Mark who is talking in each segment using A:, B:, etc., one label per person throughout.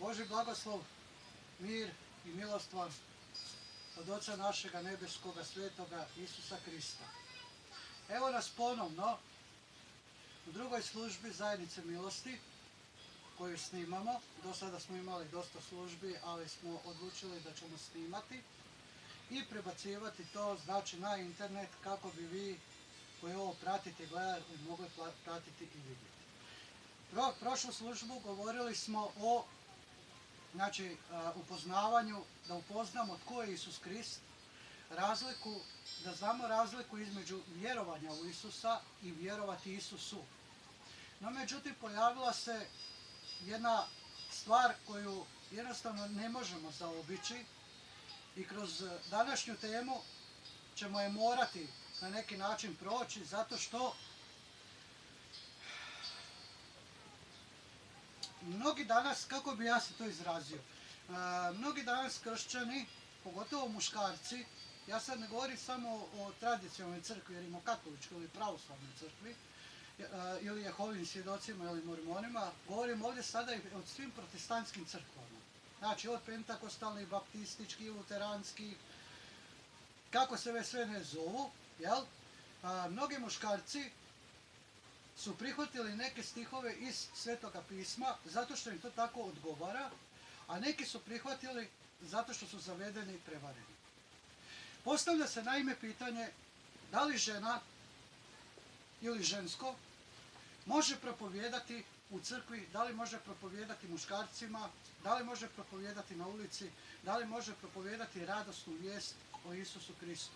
A: Boži blagoslov, mir i milost vam od Oca našega nebeskoga, svetoga Isusa Krista. Evo nas ponovno u drugoj službi zajednice milosti koju snimamo. Do sada smo imali dosta službi, ali smo odlučili da ćemo snimati i prebacivati to znači na internet kako bi vi koji ovo pratite i gledate mogli pratiti i vidjeti. Prošlu službu govorili smo o upoznavanju, da upoznamo tko je Isus Krist, da znamo razliku između vjerovanja u Isusa i vjerovati Isusu. No međutim pojavila se jedna stvar koju jednostavno ne možemo zaobići i kroz današnju temu ćemo je morati na neki način proći zato što mnogi danas, kako bi ja se to izrazio, mnogi danas kršćani, pogotovo muškarci, ja sad ne govorim samo o tradicionalnoj crkvi, jer imamo katoličkoj ili pravoslavnoj crkvi, ili Jehovim svjedocima ili mormonima, govorim ovdje sada i o svim protestantskim crkvama. Znači od pentakostalnih, baptističkih, luteranskih, kako se već sve ne zovu, jel? Mnogi muškarci su prihvatili neke stihove iz Svetoga pisma zato što im to tako odgovara, a neki su prihvatili zato što su zavedeni i prevareni. Postavlja se naime pitanje da li žena ili žensko može propovijedati u crkvi, da li može propovijedati muškarcima, da li može propovijedati na ulici, da li može propovijedati radosnu vijest o Isusu Kristu.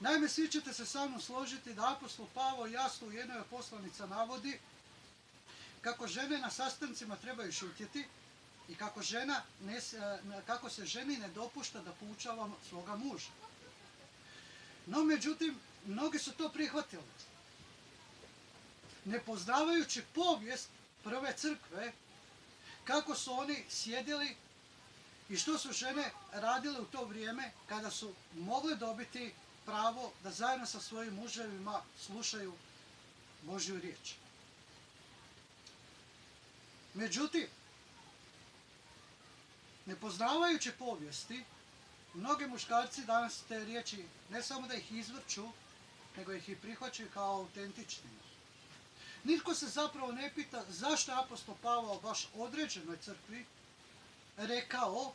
A: Naime, svi ćete se sa mnom složiti da apostol Pavao jasno u jednoj od poslanica navodi kako žene na sastancima trebaju šutjeti i kako se ženi ne dopušta da poučava svoga muža. No, međutim, mnogi su to prihvatili. Ne poznavajući povijest prve crkve, kako su oni sjedili i što su žene radile u to vrijeme kada su mogle dobiti pravo da zajedno sa svojim muževima slušaju Božju riječ. Međutim, ne poznavajući povijesti, mnogi muškarci danas te riječi ne samo da ih izvrću, nego ih i prihvaćaju kao autentičnima. Nitko se zapravo ne pita zašto je apostol Pavao baš određenoj crkvi rekao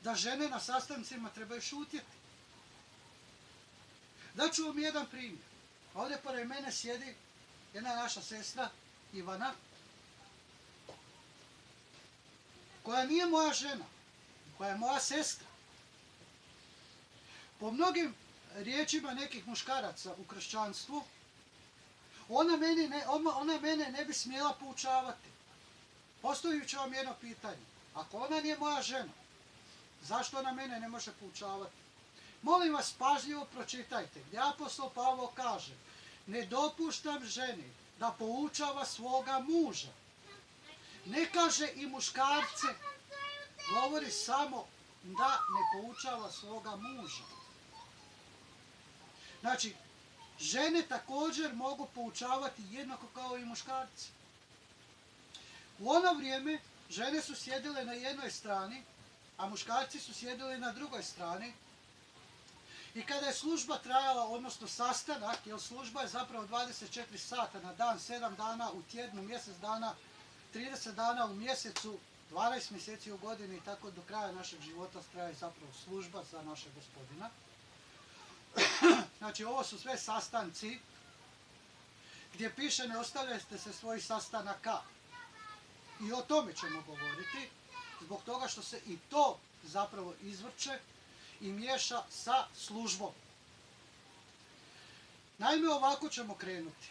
A: da žene na sastancima trebaju šutjeti. Daću vam jedan primjer. Ovdje pored mene sjedi jedna naša sestra Ivana, koja nije moja žena, koja je moja sestra. Po mnogim riječima nekih muškaraca u kršćanstvu, ona mene ne bi smjela poučavati. Postavit ću vam jedno pitanje. Ako ona nije moja žena, zašto ona mene ne može poučavati? Molim vas, pažljivo pročitajte gdje apostol Pavao kaže: ne dopuštam ženi da poučava svoga muža. Ne kaže i muškarce, govori samo da ne poučava svoga muža. Znači, žene također mogu poučavati jednako kao i muškarci. U ono vrijeme žene su sjedile na jednoj strani, a muškarci su sjedili na drugoj strani. I kada je služba trajala, odnosno sastanak, jer služba je zapravo 24 sata na dan, 7 dana u tjednu, mjesec dana, 30 dana u mjesecu, 12 mjeseci u godini i tako do kraja našeg života traje zapravo služba za našeg Gospodina. Znači, ovo su sve sastanci gdje piše ne ostavljajte se svojih sastanaka. I o tome ćemo govoriti, zbog toga što se i to zapravo izvrće i miješa sa službom. Naime, ovako ćemo krenuti.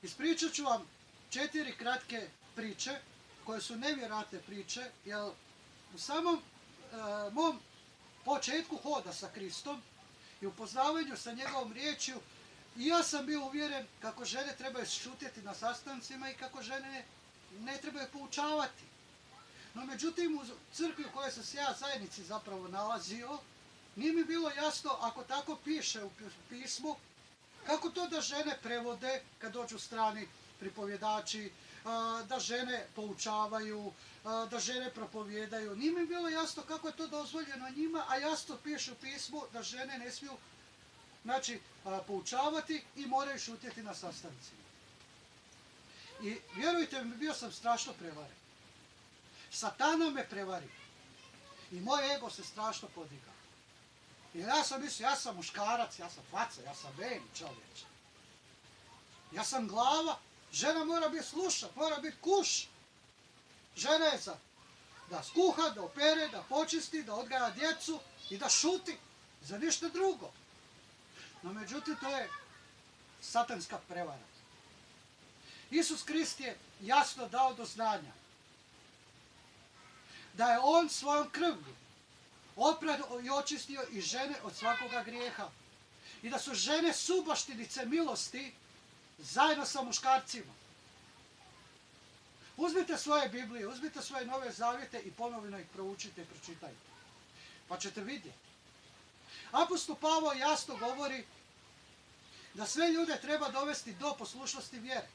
A: Ispričat ću vam 4 kratke priče, koje su nevjerojatne priče, jer u samom mom početku hoda sa Kristom i upoznavanju sa njegovom riječju, i ja sam bio uvjeren kako žene trebaju šutjeti na sastancima i kako žene ne trebaju poučavati. No međutim, u crkvi u kojoj sam se ja zajednici zapravo nalazio, nije mi bilo jasno, ako tako piše u pismu, kako to da žene prevode kad dođu strani pripovjedači, da žene poučavaju, da žene propovijedaju. Nije mi bilo jasno kako je to dozvoljeno njima, a jasno piše u pismu da žene ne smiju poučavati i moraju šutjeti na sastancima. I vjerujte mi, bio sam strašno prevaren. Satana me prevari. I moj ego se strašno podiga. Jer ja sam mislio, ja sam muškarac, ja sam faca, ja sam ven čovječ. Ja sam glava, žena mora biti slušat, mora biti kuš. Žena je za da skuha, da opere, da počisti, da odgaja djecu i da šuti. Za ništa drugo. No međutim, to je satanska prevara. Isus Krist je jasno dao do znanja da je on svojom krvlju oprao i očistio i žene od svakoga grijeha. I da su žene subaštinice milosti zajedno sa muškarcima. Uzmite svoje Biblije, uzmite svoje Nove Zavjete i ponovno ih proučite i pročitajte. Pa ćete vidjeti. Apostol Pavao jasno govori da sve ljude treba dovesti do poslušnosti vjere.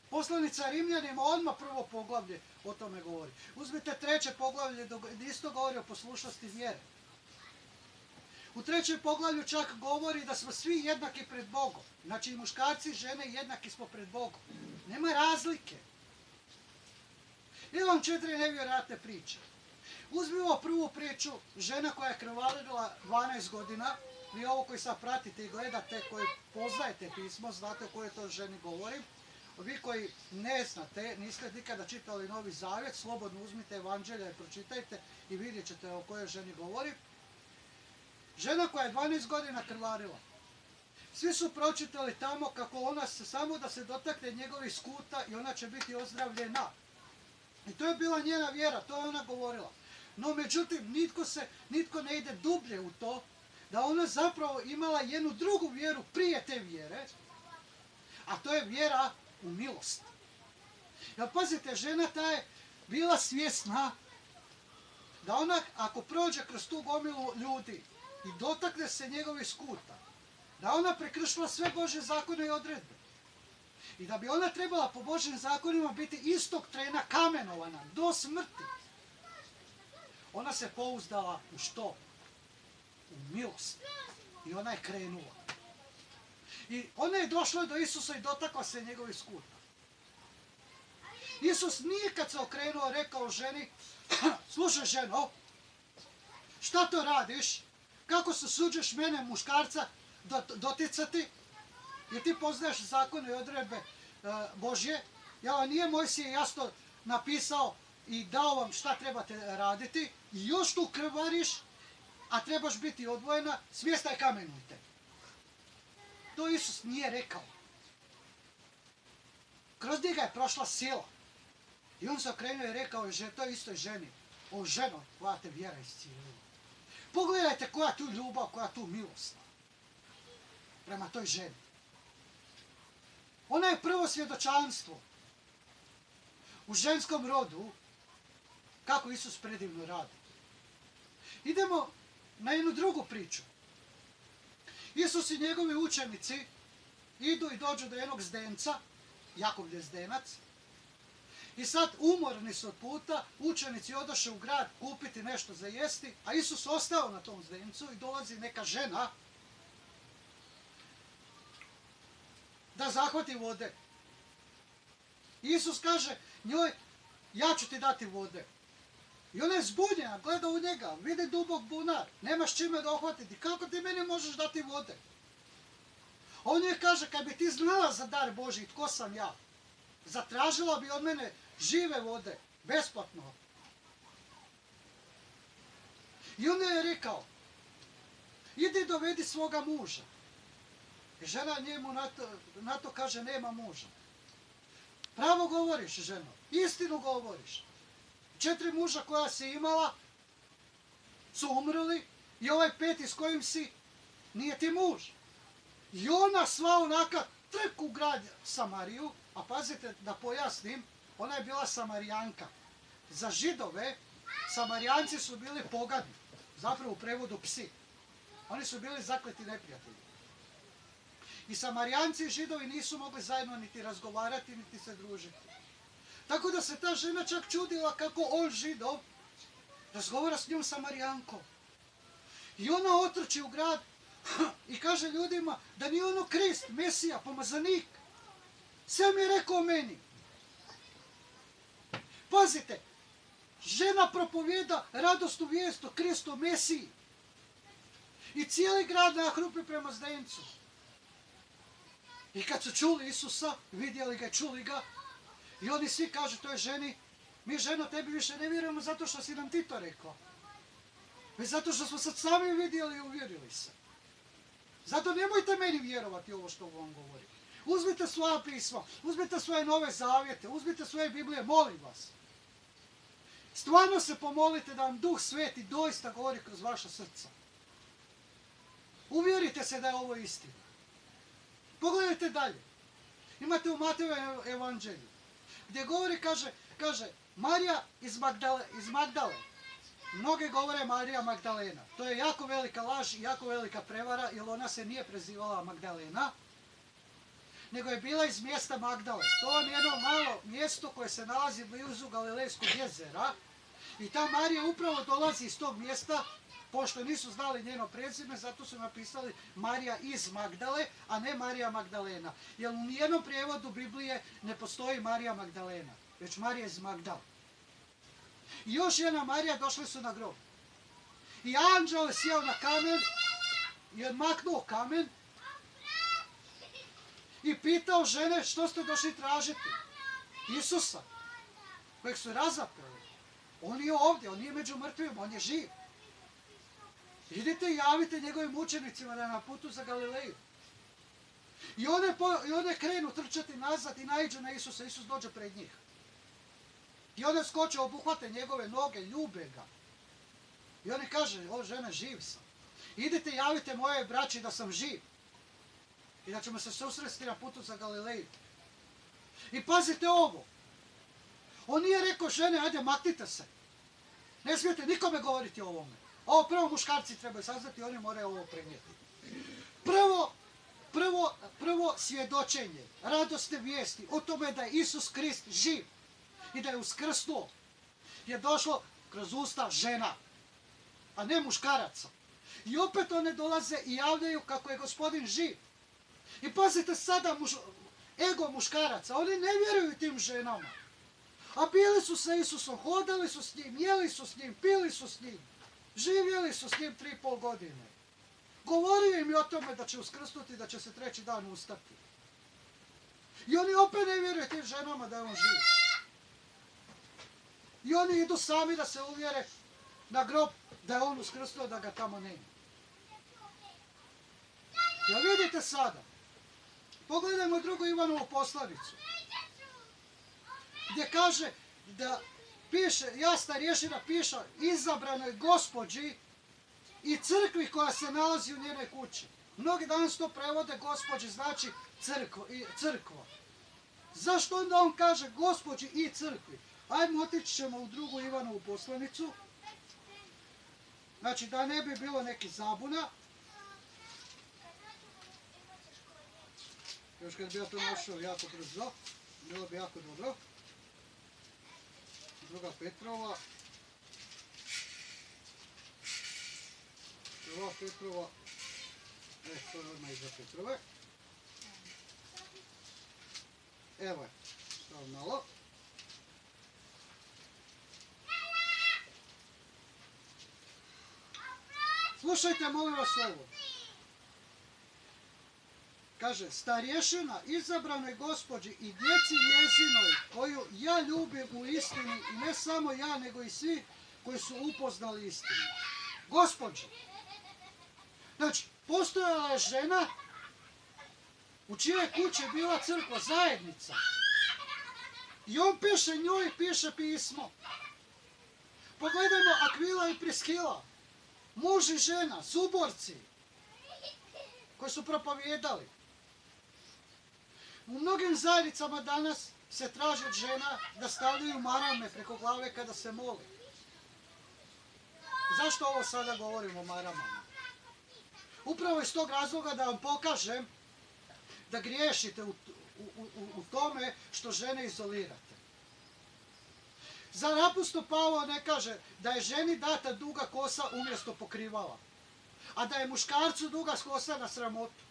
A: Poslanica Rimljanima odmah prvo poglavlje o tome govori. Uzmite 3. poglavlje gdje isto govori o poslušnosti vjere. U 3. poglavlju čak govori da smo svi jednaki pred Bogom. Znači i muškarci i žene jednaki smo pred Bogom. Nema razlike. Evo vam 4 nevjerojatne priče. Uzmimo prvu priču, žena koja je krvarila 12 godina. Vi ovo koji sad pratite i gledate, koji poznajete pismo, znate o kojoj to ženi govorim. Vi koji ne znate, niste nikada čitali Novi Zavjet, slobodno uzmite Evanđelja i pročitajte i vidjet ćete o kojoj ženi govorim. Žena koja je 12 godina krvarila. Svi su pročitali tamo kako ona samo da se dotakne njegovih skuta i ona će biti ozdravljena. I to je bila njena vjera, to je ona govorila. No međutim, nitko ne ide dublje u to, da ona zapravo imala jednu drugu vjeru prije te vjere, a to je vjera u milost. Jer pazite, žena ta je bila svjesna da ona ako prođe kroz tu gomilu ljudi i dotakne se njegovih skuta, da ona prekršila sve Božje zakone i odredbe. I da bi ona trebala po Božjim zakonima biti istog trena kamenovana do smrti. Ona se pouzdala u što? U milost. I ona je krenula. I ona je došla do Isusa i dotakla se njegovih skuta. Isus nije kad se okrenuo rekao ženi, slušaj ženo, šta to radiš? Kako se suđeš mene muškarca doticati? Jer ti poznaješ zakone i odredbe Božje. Ja nije Mojsije jasno napisao i dao vam šta trebate raditi. I još tu krvariš, a trebaš biti odvojena, smjesta i kamenujte. To Isus nije rekao. Kroz njega je prošla sila. I on se okrenuo i rekao toj istoj ženi, o ženo, koja te vjera iscijelila. Pogledajte koja tu ljubav, koja tu milost prema toj ženi. Ona je prvo svjedočanstvo u ženskom rodu kako Isus predivno radi. Idemo na jednu drugu priču. Isus i njegovi učenici idu i dođu do jednog zdenca, Jakov je zdenac, i sad umorni su od puta, učenici odoše u grad kupiti nešto za jesti, a Isus ostao na tom zdencu i dolazi neka žena da zahvati vode. Isus kaže njoj, ja ću ti dati vode. I ona je zbunjena, gleda u njega, vidi dubok bunar, nemaš čime da ohvatiti, kako ti meni možeš dati vode? On joj kaže, kad bi ti znala za dar Božji, tko sam ja, zatražila bi od mene žive vode, besplatno. I on je rekao, idi dovedi svoga muža. I žena njemu na to kaže, nema muža. Pravo govoriš, ženo, istinu govoriš. 4 muža koja si imala su umrli i ovaj 5 s kojim si nije ti muž. I ona sva onaka trk u grad Samariju, a pazite da pojasnim, ona je bila Samarijanka. Za Židove Samarijanci su bili pogani, zapravo u prevodu psi. Oni su bili zakleti neprijatelji. I Samarijanci i Židovi nisu mogli zajedno niti razgovarati, niti se družiti. Tako da se ta žena čak čudila kako on, Židov, razgovara s njom Samarijankom. I ona otrči u grad i kaže ljudima da nije ono Krist, Mesija, pomazanik. Sve mi je rekao meni. Pazite, žena propovjeda radosnu vijest o Kristu, Mesiji. I cijeli grad nahrupi prema Zdencu. I kad su čuli Isusa, vidjeli ga, čuli ga, i oni svi kažu toj ženi, mi ženo tebi više ne vjerujemo zato što si nam ti to rekao. Već zato što smo sad sami vidjeli i uvjerili se. Zato nemojte meni vjerovati ovo što vam govorim. Uzmite svoja pisma, uzmite svoje nove zavjete, uzmite svoje Biblije, molim vas. Stvarno se pomolite da vam Duh Sveti doista govori kroz vaša srca. Uvjerite se da je ovo istina. Pogledajte dalje. Imate u Mateju evanđelju, gdje govori, kaže Marija iz Magdale. Mnoge govore Marija Magdalena. To je jako velika laž i jako velika prevara, jer ona se nije prezivala Magdalena, nego je bila iz mjesta Magdale. To je jedno malo mjesto koje se nalazi blizu Galilejskog jezera. I ta Marija upravo dolazi iz tog mjesta, pošto nisu znali njeno prezime, zato su napisali Marija iz Magdale, a ne Marija Magdalena. Jer u nijednom prijevodu Biblije ne postoji Marija Magdalena, već Marija iz Magdale. I još jedna Marija došli su na grob. I anđel je sjeo na kamen i odmaknuo kamen i pitao žene što ste došli tražiti. Isusa, kojeg su razapeli. On je ovdje, on nije među mrtvima, on je živ. Idite i javite njegovim učenicima da je na putu za Galileju. I one krenu trčati nazad i naiđu na Isusa. Isus dođe pred njih. I one skoče, obuhvate njegove noge, ljube ga. I oni kaže, o žene, živ sam. Idite i javite moje braći da sam živ. I da ćemo se susresti na putu za Galileju. I pazite ovo. On nije rekao žene, ajde maknite se. Ne smijete nikome govoriti o ovome. Ovo prvo muškarci trebaju saznati, oni moraju ovo prenijeti. Prvo svjedočenje, radosne vijesti o tome da je Isus Krist živ i da je uskrsnuo, je došlo kroz usta žena, a ne muškaraca. I opet one dolaze i javljaju kako je Gospodin živ. I pazite sada ego muškaraca, oni ne vjeruju tim ženama. A bili su sa Isusom, hodali su s njim, jeli su s njim, pili su s njim. Živjeli su s njim 3,5 godine. Govorio im je o tome da će uskrsnuti, da će se treći dan ustati. I oni opet ne vjeruju tim ženama da je on živ. I oni idu sami da se uvjere na grob da je on uskrsnuo, da ga tamo nema. Jel vidite sada? Pogledajmo drugu Ivanovu poslanicu. Gdje kaže da piše, jasna rješina piše izabranoj gospođi i crkvi koja se nalazi u njenoj kući. Mnogi danas to prevode gospođi, znači crkva. Zašto onda on kaže gospođi i crkvi? Ajmo, otići ćemo u drugu Ivanovu poslanicu. Znači da ne bi bilo neki zabuna. Još kad bi ja to našao jako brzo, bilo bi jako dobro. Druga Petrova. Prva Petrova. To je odmah iza Petrove. Evo je, stav malo. Slušajte, molim vas ovo. Kaže, starješina izabranoj gospođi i djeci njezinoj, koju ja ljubim u istini, i ne samo ja, nego i svi koji su upoznali istinu. Gospođi. Znači, postojala je žena u čije kući je bila crkva, zajednica. I on piše njoj, piše pismo. Pogledajmo Akvila i Priskila. Muž i žena, suborci, koji su propovijedali. U mnogim zajednicama danas se traži od žena da stavljaju marame preko glave kada se mole. Zašto ovo sada govorimo o maramama? Upravo iz tog razloga da vam pokažem da griješite u tome što žene izolirate. Zar apostol Pavao ne kaže da je ženi data duga kosa umjesto pokrivala, a da je muškarcu duga kosa na sramotu?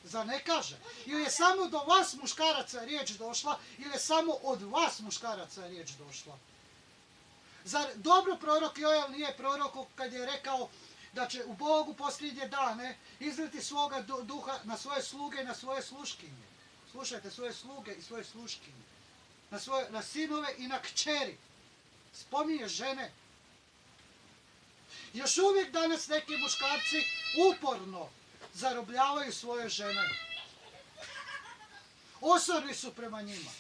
A: Zar ne kaže? Ili je samo do vas muškaraca riječ došla, ili je samo od vas muškaraca riječ došla? Zar dobro prorok Joel nije prorok kad je rekao da će u Bogu posljednje dane izliti svoga duha na svoje sluge i na svoje sluškinje? Slušajte, svoje sluge i svoje sluškinje. Na sinove i na kćeri. Spominje žene. Još uvijek danas neki muškarci uporno zarobljavaju svoje žene. Osorni su prema njima.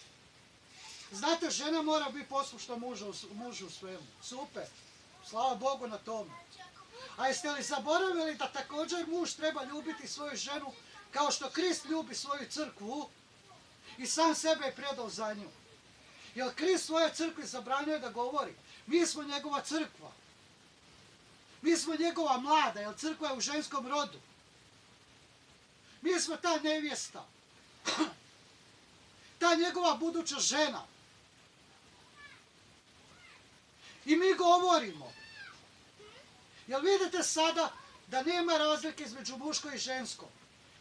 A: Znate, žena mora biti poslušna mužu u svemu. Super. Slava Bogu na tome. A jeste li zaboravili da također muž treba ljubiti svoju ženu kao što Krist ljubi svoju crkvu i sam sebe je predao za nju? Jer Krist svoje crkvi zabranjuje da govori. Mi smo njegova crkva. Mi smo njegova mlada, jer crkva je u ženskom rodu. Mi smo ta nevjesta. Ta njegova buduća žena. I mi govorimo. Jel vidite sada da nema razlike između muško i žensko?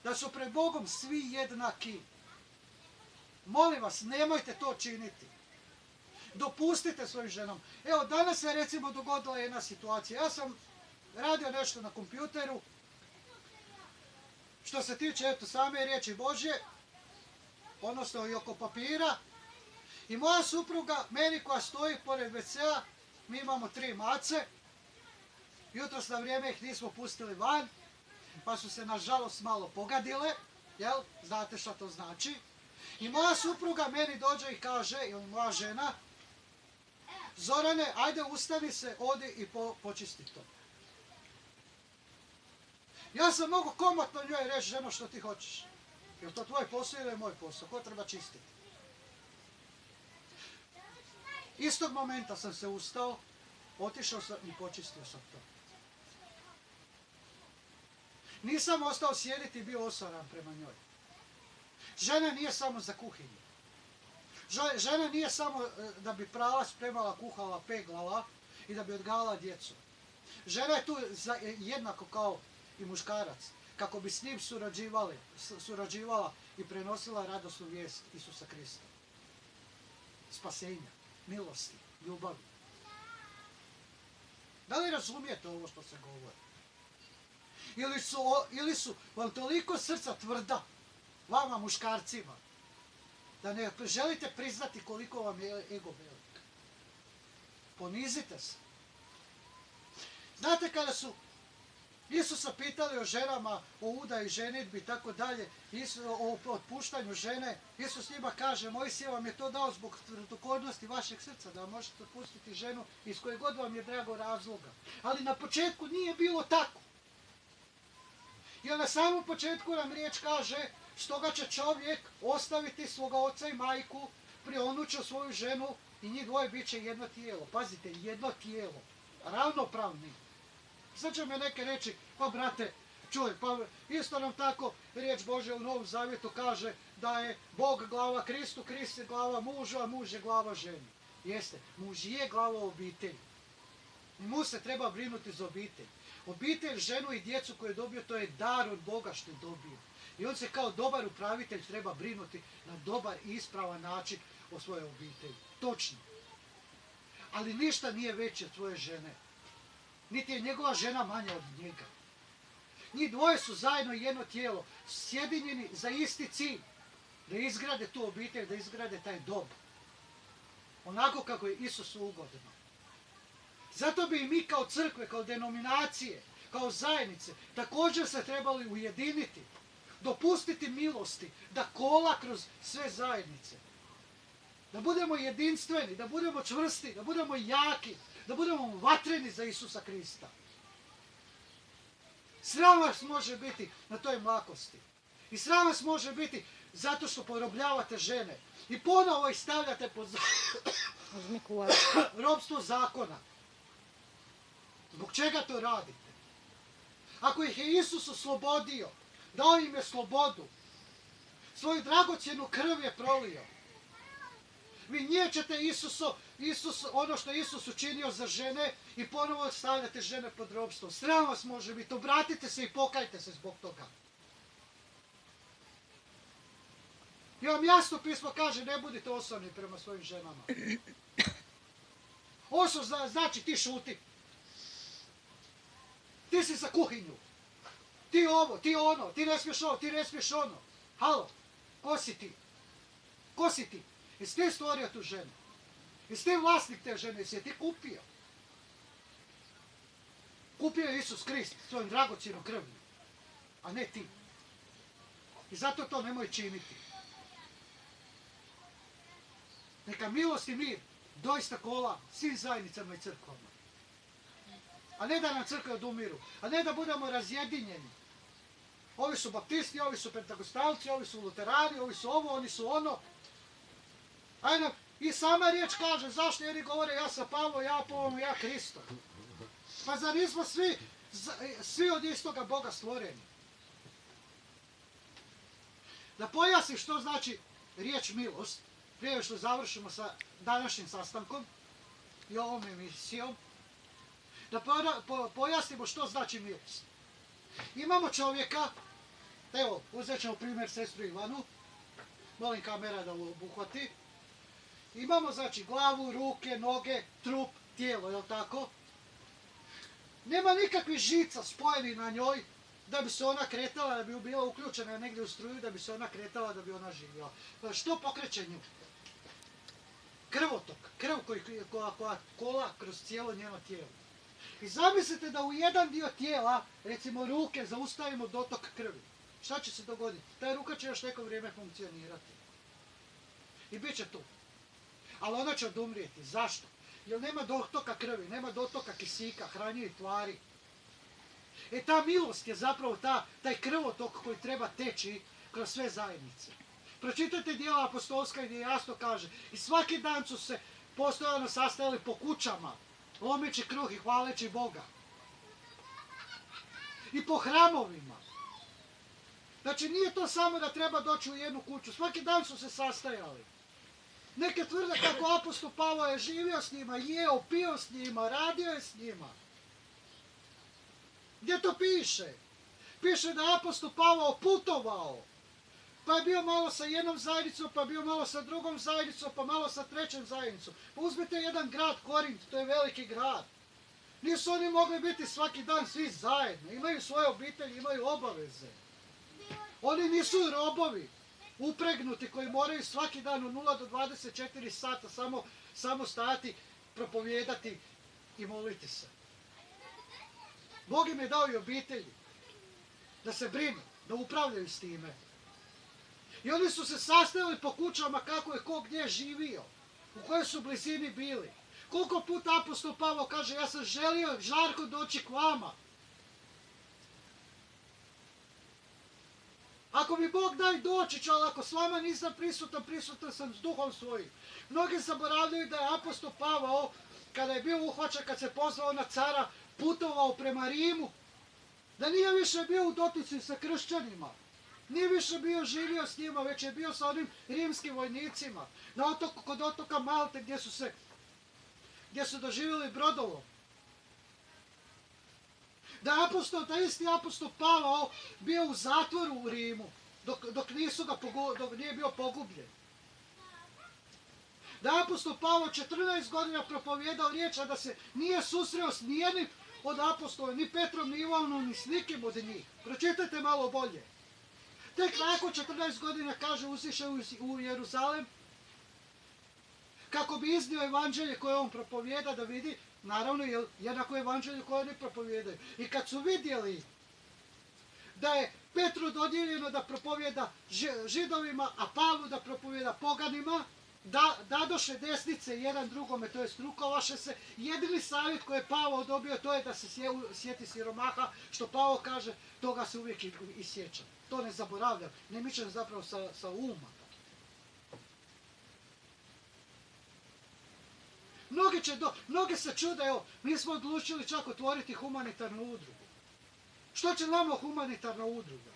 A: Da su pred Bogom svi jednaki. Molim vas, nemojte to činiti. Dopustite svojim ženom. Evo, danas se recimo dogodila jedna situacija. Ja sam radio nešto na kompjuteru. Što se tiče eto, same riječi Božje, odnosno i oko papira. I moja supruga, meni koja stoji pored WC-a, mi imamo 3 mace. Jutros na vrijeme ih nismo pustili van, pa su se nažalost malo pogadile, jel? Znate što to znači. I moja supruga meni dođe i kaže, ili moja žena, Zorane, ajde ustani se, odi i počisti to. Ja sam mogu komotno njoj reći, ženo, što ti hoćeš. Je to tvoj posao ili je moj posao? Ko treba čistiti? Istog momenta sam se ustao, otišao sam i počistio sam to. Nisam ostao sjediti i bio osoran prema njoj. Žena nije samo za kuhinju. Žena nije samo da bi prala, spremala, kuhala, peglala i da bi odgajala djecu. Žena je tu jednako kao i muškarac, kako bi s njim surađivala i prenosila radosnu vijest Isusa Krista. Spasenja, milosti, ljubavi. Da li razumijete ovo što se govori? Ili su vam toliko srca tvrda, vama muškarcima, da ne želite priznati koliko vam je ego velik. Ponizite se. Znate kada su Isusa pitali o ženama, o udaji, ženidbi i tako dalje, o otpuštanju žene, Isus njima kaže, Mojsije vam je to dao zbog tvrdokornosti vašeg srca, da možete otpustiti ženu iz koje god vam je drago razloga. Ali na početku nije bilo tako. Jer na samom početku nam riječ kaže, stoga će čovjek ostaviti svoga oca i majku, prionuće svoju ženu i njih dvoje bit će jedno tijelo. Pazite, jedno tijelo. Ravnopravni. Sad će me neke reći, pa brate, čuj, pa isto nam tako riječ Božja u Novom Zavjetu kaže da je Bog glava Kristu, Krist je glava mužu, a muž je glava ženi. Jeste, muž je glava obitelji. I mu se treba brinuti za obitelj. Obitelj, ženu i djecu koju je dobio, to je dar od Boga što je dobio. I on se kao dobar upravitelj treba brinuti na dobar i ispravan način o svojoj obitelji. Točno. Ali ništa nije veće od svoje žene. Niti je njegova žena manja od njega. Njih dvoje su zajedno jedno tijelo, sjedinjeni za isti cilj. Da izgrade tu obitelj, da izgrade taj dom. Onako kako je Isusu ugodno. Zato bi i mi kao crkve, kao denominacije, kao zajednice, također se trebali ujediniti. Dopustiti milosti da kola kroz sve zajednice. Da budemo jedinstveni, da budemo čvrsti, da budemo jaki, da budemo vatreni za Isusa Krista. Sram vas može biti na toj mlakosti. I sram vas može biti zato što porobljavate žene. I ponovo ih stavljate pod ropstvo zakona. Zbog čega to radite? Ako ih je Isus oslobodio, dao im je slobodu, Svoju dragocjenu krv je prolio. Vi niječete Isus, ono što je Isus učinio za žene i ponovo stavljate žene pod ropstvo. Sram vas može biti. Obratite se i pokajte se zbog toga. I vam jasno pismo kaže, ne budite osobni prema svojim ženama. Oso znači ti šuti. Ti si za kuhinju. Ti ovo, ti ono, ti ne smiješ ovo, ti ne smiješ ono. Halo, ko si ti? Ko si ti? Jesi ti stvorio tu ženu? Jesi ti vlasnik te žene? Jesi je ti kupio? Kupio je Isus Krist svojom dragocjenom krvlju, a ne ti. I zato to nemoj činiti. Neka milost i mir doista kola svim zajednicama i crkvama. A ne da nam crkve odumiru. A ne da budemo razjedinjeni. Ovi su baptisti, ovi su pentakostalci, ovi su luterani, ovi su ovo, oni su ono. Ajde, i sama riječ kaže, zašto jedni govore ja sam Pavlo, ja Apollo, ja Kristo. Pa zar nismo svi od istoga Boga stvoreni? Da pojasnim što znači riječ milost, prije što završimo sa današnjim sastankom i ovom emisijom, da pojasnimo što znači milost. Imamo čovjeka, evo, uzet ćemo primjer sestru Ivanu, molim kamera da obuhvati. Imamo znači glavu, ruke, noge, trup, tijelo, jel tako? Nema nikakvih žica spojenih na njoj da bi se ona kretala, da bi bila uključena negdje u struju, da bi se ona kretala, da bi ona živjela. Što pokreće nju? Krvotok, krv koja kola kroz cijelo njeno tijelo. I zamislite da u jedan dio tijela, recimo ruke, zaustavimo dotok krvi. Šta će se dogoditi? Ta ruka će još neko vrijeme funkcionirati. I bit će tu. Ali ona će odumrijeti. Zašto? Jer nema dotoka krvi, nema dotoka kisika, hranjivih tvari. Ta milost je zapravo taj krvotok koji treba teći kroz sve zajednice. Pročitajte djela apostolska gdje jasno kaže i svaki dan su se postojano sastajali po kućama, lomeći kruh i hvaleći Boga. I po hramovima. Znači nije to samo da treba doći u jednu kuću, svaki dan su se sastajali. Neke tvrde kako apostol Pavao je živio s njima, jeo, pio s njima, radio je s njima. Gdje to piše? Piše da je apostol Pavao putovao. Pa je bio malo sa jednom zajednicom, pa je bio malo sa drugom zajednicom, pa malo sa trećom zajednicom. Pa uzmite jedan grad, Korint, to je veliki grad. Nisu oni mogli biti svaki dan svi zajedno. Imaju svoje obitelji, imaju obaveze. Oni nisu robovi, upregnuti koji moraju svaki dan od 0 do 24 sata samo stajati, propovijedati i moliti se. Bog im je dao i obitelji da se brinu, da upravljaju s time. I oni su se sastajali po kućama kako je ko gdje živio, u kojoj su blizini bili. Koliko puta apostol Pavao kaže, ja sam želio žarko doći k vama. Ako mi Bog daj doći ću, ali ako s vama nisam prisutan, prisutan sam s duhom svojim. Mnogi zaboravljaju da je apostol Pavao, kada je bio uhvaćen, kad se pozvao na cara, putovao prema Rimu, da nije više bio u dotici sa kršćanima. Nije više bio živio s njima, već je bio sa onim rimskim vojnicima. Na otoku, kod otoka Malte, gdje su doživjeli brodolom. Da je taj isti apostol Pavao bio u zatvoru u Rimu, dok nije bio pogubljen. Da je apostol Pavao 14 godina propovijedao riječ, a da se nije susreo s nijednim od apostola, ni Petrom, ni Ivanom, ni s nikim od njih. Pročitajte malo bolje. Tek nakon 14 godina, kaže, usišao u Jeruzalem, kako bi iznio evanđelje koje on propovijeda, da vidi, naravno, jednako evanđelje koje oni propovijedaju. I kad su vidjeli da je Petru dodijeljeno da propovijeda židovima, a Pavlu da propovijeda poganima, dadoše desnice jedan drugome, to je rukovaše se. Jedini savjet koji je Pavao dobio, to je da se sjeti siromaha, što Pavao kaže, toga se uvijek i sjeća. To ne zaboravljam, ne mičem zapravo sa uma. Mnogi se čude, evo, mi smo odlučili čak otvoriti humanitarnu udrugu. Što će nama humanitarna udruga?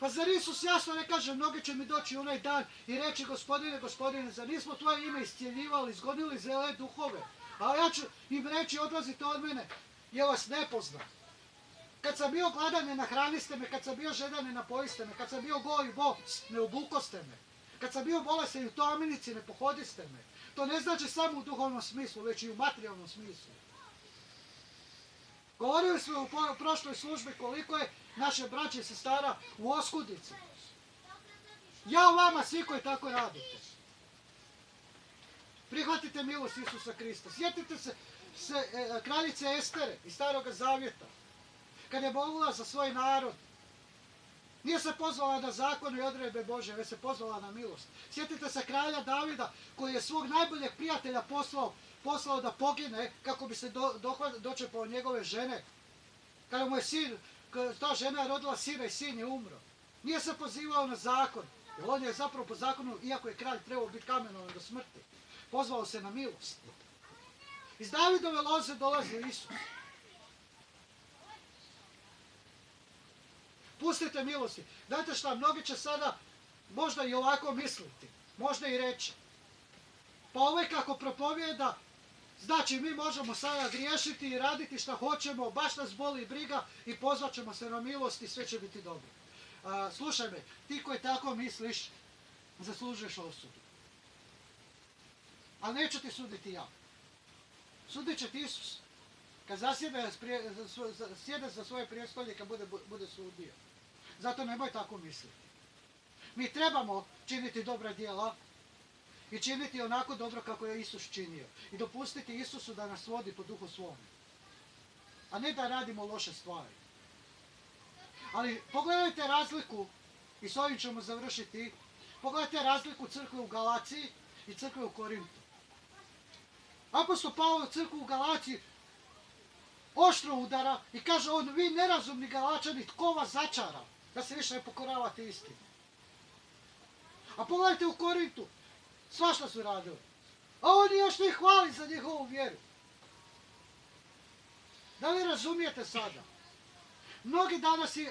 A: Pa zar Isus jasno ne kaže, mnogi će mi doći onaj dan i reći, Gospodine, Gospodine, zar nismo tvoje ime iscijeljivali, izgonili zle duhove? A ja ću im reći, odlazite od mene, jer vas ne poznam. Kad sam bio gladan, ne nahraniste me, kad sam bio žedan, ne napojiste me, kad sam bio gol i bos, ne obukoste me. Kad sam bio bolestan i u tamnici, ne pohodiste me. To ne znači samo u duhovnom smislu, već i u materijalnom smislu. Govorili smo u prošloj službi koliko je naše braće i sestara u oskudici. Ja vama svi koji tako radite. Prihvatite milost Isusa Krista. Sjetite se kraljice Estere iz Staroga Zavjeta. Kad je molila za svoj narod. Nije se pozvala na zakon i odredbe Bože, već se pozvala na milost. Sjetite se kralja Davida koji je svog najboljeg prijatelja poslao da pogine kako bi se dočepao njegove žene. Kada mu je ta žena je rodila sina i sin je umro. Nije se pozivao na zakon, jer on je zapravo po zakonu, iako je kralj trebao biti kamenovan do smrti, pozvao se na milost. Iz Davidove loze dolazi Isus. Pustite milosti. Znate šta, mnogi će sada možda i ovako misliti, možda i reći. Pa ovaj kako propovijeda, znači mi možemo sada griješiti i raditi šta hoćemo, baš nas boli briga i pozvat ćemo se na milost i sve će biti dobro. Slušaj me, ti koji tako misliš, zaslužuješ osudu. Ali neću ti suditi ja. Sudit će ti Isus. Kad sjede za svoje prijestolje, kad bude sudio. Zato nemoj tako misliti. Mi trebamo činiti dobra djela i činiti onako dobro kako je Isus činio. I dopustiti Isusu da nas vodi po duhu svome. A ne da radimo loše stvari. Ali pogledajte razliku, i s ovim ćemo završiti, pogledajte razliku crkve u Galaciji i crkve u Korintu. Apostol Pavle crkvu u Galaciji oštro udara i kaže on, vi nerazumni Galačani, tko vas začara da se više ne pokoravate istinu. A pogledajte u Korintu, svašta su radili. A oni još ne hvali za njihovu vjeru. Da li razumijete sada?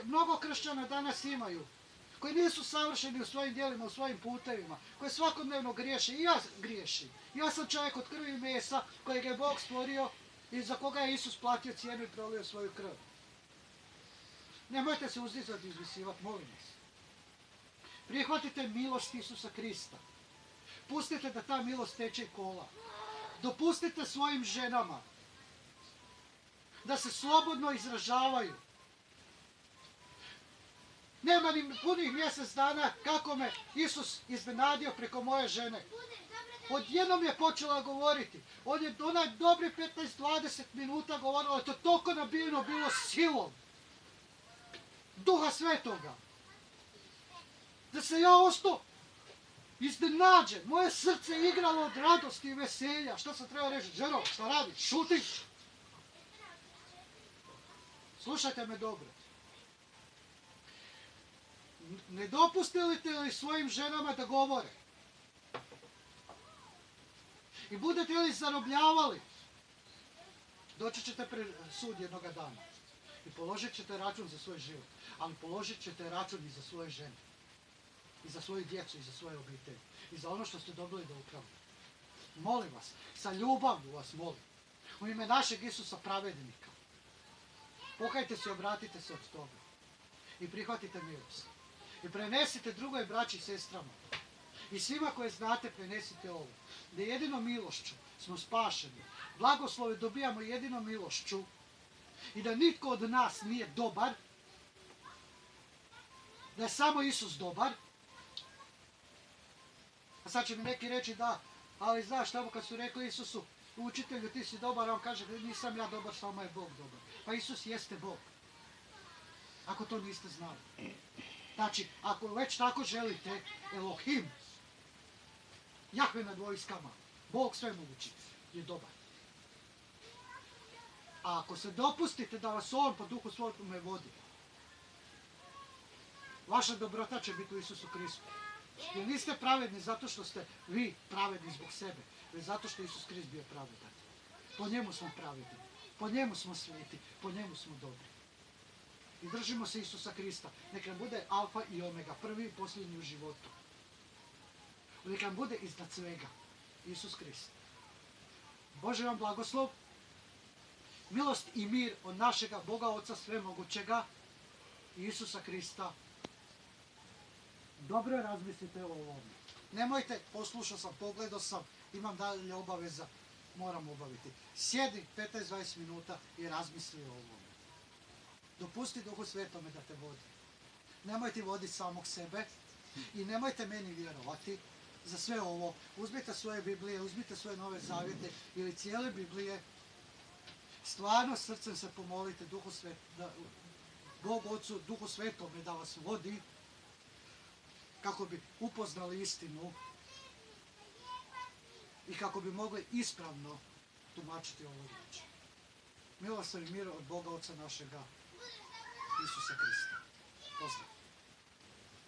A: Mnogo kršćana danas imaju, koji nisu savršeni u svojim djelima, u svojim putevima, koji svakodnevno griješe. I ja griješim. Ja sam čovjek od krvi i mesa kojeg je Bog stvorio i za koga je Isus platio cijenu i prolio svoju krv. Nemojte se uzdizati i izvisivati, molim vas. Prihvatite milost Isusa Krista. Pustite da ta milost teče kola. Dopustite svojim ženama da se slobodno izražavaju. Nema ni punih mjesec dana kako me Isus iznenadio preko moje žene. Odjednom je počela govoriti. Ona je dobri 15-20 minuta govorila, to toliko nabijeno bilo silom Duha Svetoga. Da se ja ostao iznenađen. Moje srce je igralo od radosti i veselja. Šta sam trebao reći? Ženo, šta radiš? Šutiš? Slušajte me dobro. Ne dopustite li svojim ženama da govore? I budete li zarobljavali? Doći ćete pred sud jednoga dana. I položit ćete račun za svoj život. Ali položit ćete račun i za svoje žene. I za svoju djecu, i za svoje obitelji. I za ono što ste dobili da upravljate. Molim vas, sa ljubavlju vas molim. U ime našeg Isusa pravednika. Pokajte se i obratite se od toga. I prihvatite milost. I prenesite drugoj braći i sestrama. I svima koje znate prenesite ovo. Da jedino milošću smo spašeni. Blagoslove dobijamo jedino milošću. I da nitko od nas nije dobar. Da je samo Isus dobar. A sad će mi neki reći da, ali znaš tamo kad su rekli Isusu, učitelju ti si dobar, a on kaže nisam ja dobar, samo je Bog dobar. Pa Isus jeste Bog. Ako to niste znali. Znači, ako već tako želite, Elohim, Jahve nad vojskama, Bog svemogući, je dobar. A ako se dopustite da vas on po duhu svome vodi, vaša dobrota će biti u Isusu Kristu. Jer niste pravedni zato što ste vi pravedni zbog sebe, već zato što Isus Krist bio pravedan. Po njemu smo pravedni, po njemu smo sveti, po njemu smo dobri. I držimo se Isusa Krista. Neka nam bude alfa i omega, prvi i posljednji u životu. Neka nam bude iznad svega Isus Krist. Bože vam blagoslov, milost i mir od našega Boga Oca Svemogućega i Isusa Krista. Dobro razmislite o ovome. Nemojte, poslušao sam, pogledao sam, imam dalje obaveza, moram obaviti. Sjedi 15-20 minuta i razmisli o ovome. Dopusti Duhu Svetome da te vodi. Nemojte voditi samog sebe i nemojte meni vjerovati za sve ovo. Uzmite svoje Biblije, uzmite svoje Nove Zavjete ili cijele Biblije. Stvarno srcem se pomolite Duhu Bogu Ocu, Duhu Svetome da vas vodi kako bi upoznali istinu i kako bi mogli ispravno tumačiti ovu riječ. Milost i mir od Boga Oca našega Isusa Krista. Pozdrav.